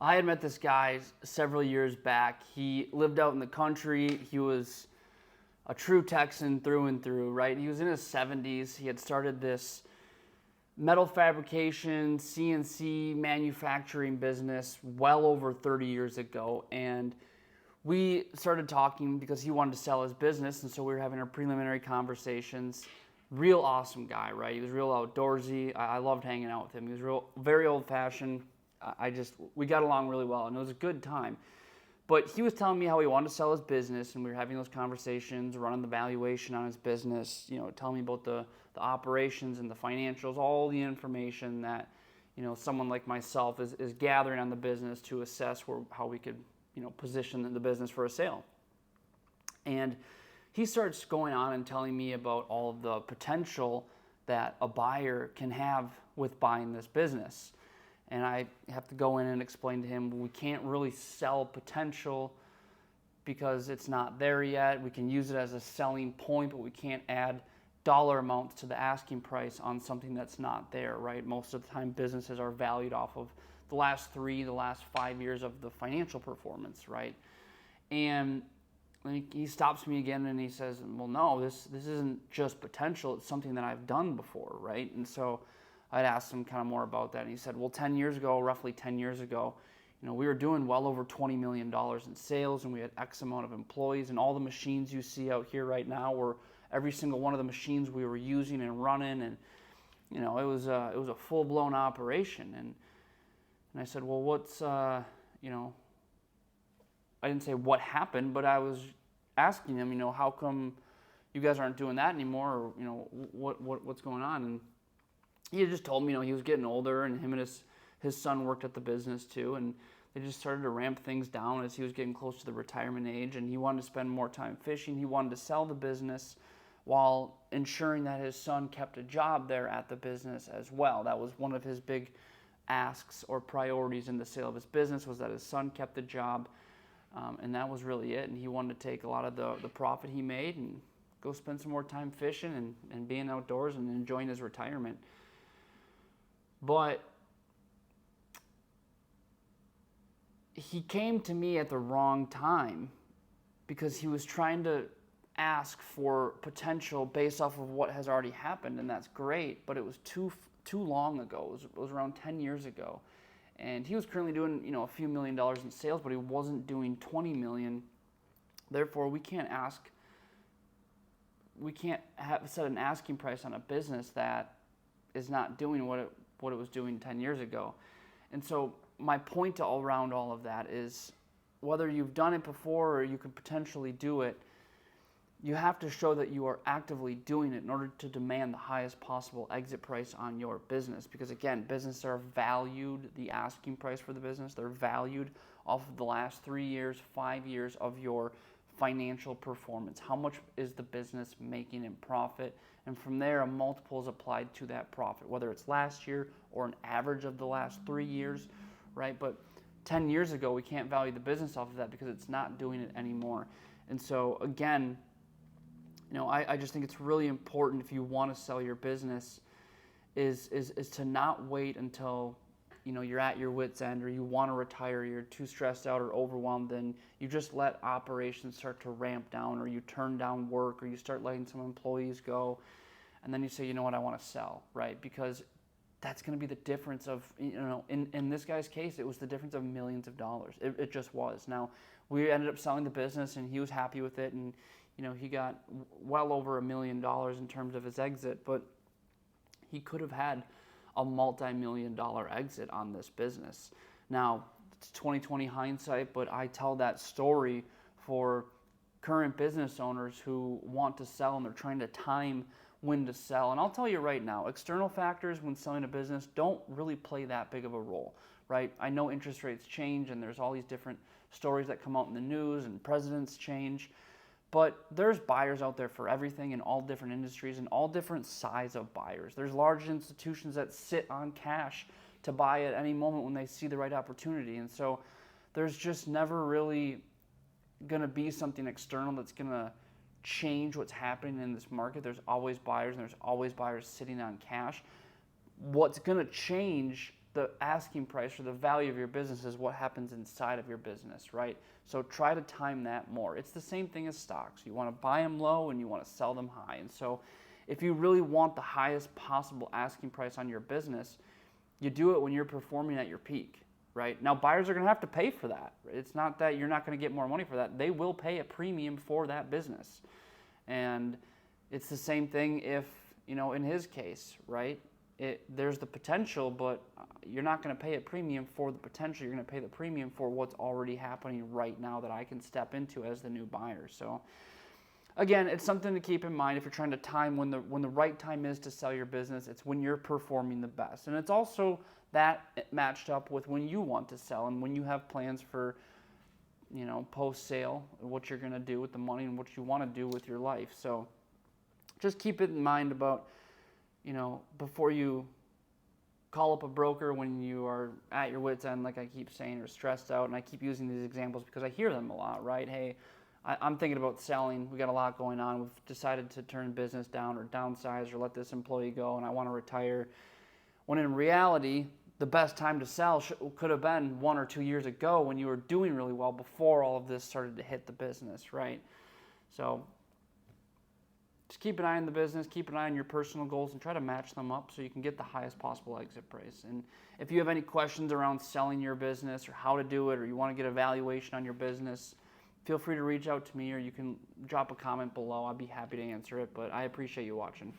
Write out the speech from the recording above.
I had met this guy several years back. He lived out in the country. He was a true Texan through and through, right? He was in his 70s. He had started this metal fabrication, CNC manufacturing business well over 30 years ago. And we started talking because he wanted to sell his business. And so we were having our preliminary conversations. Real awesome guy, right? He was real outdoorsy. I loved hanging out with him. He was very old fashioned. We got along really well, and it was a good time. But he was telling me how he wanted to sell his business, and we were having those conversations, running the valuation on his business, telling me about the operations and the financials, all the information that, someone like myself is gathering on the business to assess how we could, position the business for a sale. And he starts going on and telling me about all of the potential that a buyer can have with buying this business. And I have to go in and explain to him, we can't really sell potential because it's not there yet. We can use it as a selling point, but we can't add dollar amounts to the asking price on something that's not there, right? Most of the time, businesses are valued off of the last 5 years of the financial performance, right? And he stops me again and he says, well, no, this isn't just potential. It's something that I've done before, right? And so I'd asked him kind of more about that. And he said, well, roughly 10 years ago, we were doing well over $20 million in sales, and we had X amount of employees, and all the machines you see out here right now were every single one of the machines we were using and running. And, it was a full-blown operation. And I said, well, what's, I didn't say what happened, but I was asking him, how come you guys aren't doing that anymore? Or, what's going on? And he just told me, he was getting older, and him and his son worked at the business too, and they just started to ramp things down as he was getting close to the retirement age, and he wanted to spend more time fishing. He wanted to sell the business while ensuring that his son kept a job there at the business as well. That was one of his big asks or priorities in the sale of his business, was that his son kept the job, and that was really it. And he wanted to take a lot of the profit he made and go spend some more time fishing and being outdoors and enjoying his retirement. But he came to me at the wrong time because he was trying to ask for potential based off of what has already happened, and that's great, but it was too long ago. It was around 10 years ago. And he was currently doing, a few $1 million in sales, but he wasn't doing 20 million. Therefore, we can't set an asking price on a business that is not doing what it was doing 10 years ago. And so my point to around all of that is, whether you've done it before or you could potentially do it, you have to show that you are actively doing it in order to demand the highest possible exit price on your business. Because again, businesses are valued, the asking price for the business, they're valued off of the last 3 years, 5 years of your financial performance. How much is the business making in profit? And from there, a multiple is applied to that profit, whether it's last year or an average of the last 3 years, right? But 10 years ago, we can't value the business off of that because it's not doing it anymore. And so again, I just think it's really important, if you want to sell your business, is to not wait until you're at your wit's end, or you want to retire, you're too stressed out or overwhelmed, and you just let operations start to ramp down, or you turn down work, or you start letting some employees go, and then you say, I want to sell, right? Because that's going to be the difference of, in this guy's case, it was the difference of millions of dollars. It just was. Now, we ended up selling the business, and he was happy with it, and he got well over $1 million in terms of his exit, but he could have had a multi-million-dollar exit on this business. Now, it's 2020 hindsight, but I tell that story for current business owners who want to sell, and they're trying to time when to sell. And I'll tell you right now, external factors when selling a business don't really play that big of a role, right? I know interest rates change, and there's all these different stories that come out in the news, and presidents change. But there's buyers out there for everything in all different industries and all different size of buyers. There's large institutions that sit on cash to buy at any moment when they see the right opportunity. And so there's just never really going to be something external that's going to change what's happening in this market. There's always buyers, and there's always buyers sitting on cash. What's going to change the asking price or the value of your business is what happens inside of your business, right? So try to time that more. It's the same thing as stocks. You want to buy them low and you want to sell them high. And so if you really want the highest possible asking price on your business, you do it when you're performing at your peak, right? Now, buyers are going to have to pay for that. It's not that you're not going to get more money for that. They will pay a premium for that business. And it's the same thing if, in his case, right? There's the potential, but you're not going to pay a premium for the potential. You're going to pay the premium for what's already happening right now that I can step into as the new buyer. So again, it's something to keep in mind if you're trying to time when the right time is to sell your business. It's when you're performing the best. And it's also that matched up with when you want to sell and when you have plans for, post-sale, what you're going to do with the money and what you want to do with your life. So just keep it in mind about, before you call up a broker when you are at your wit's end, like I keep saying, or stressed out. And I keep using these examples because I hear them a lot, right? Hey, I'm thinking about selling. We got a lot going on. We've decided to turn business down or downsize or let this employee go, and I want to retire. When in reality, the best time to sell could have been 1 or 2 years ago when you were doing really well before all of this started to hit the business, right? So just keep an eye on the business, keep an eye on your personal goals, and try to match them up so you can get the highest possible exit price. And if you have any questions around selling your business or how to do it, or you want to get a valuation on your business, feel free to reach out to me, or you can drop a comment below. I'd be happy to answer it, but I appreciate you watching.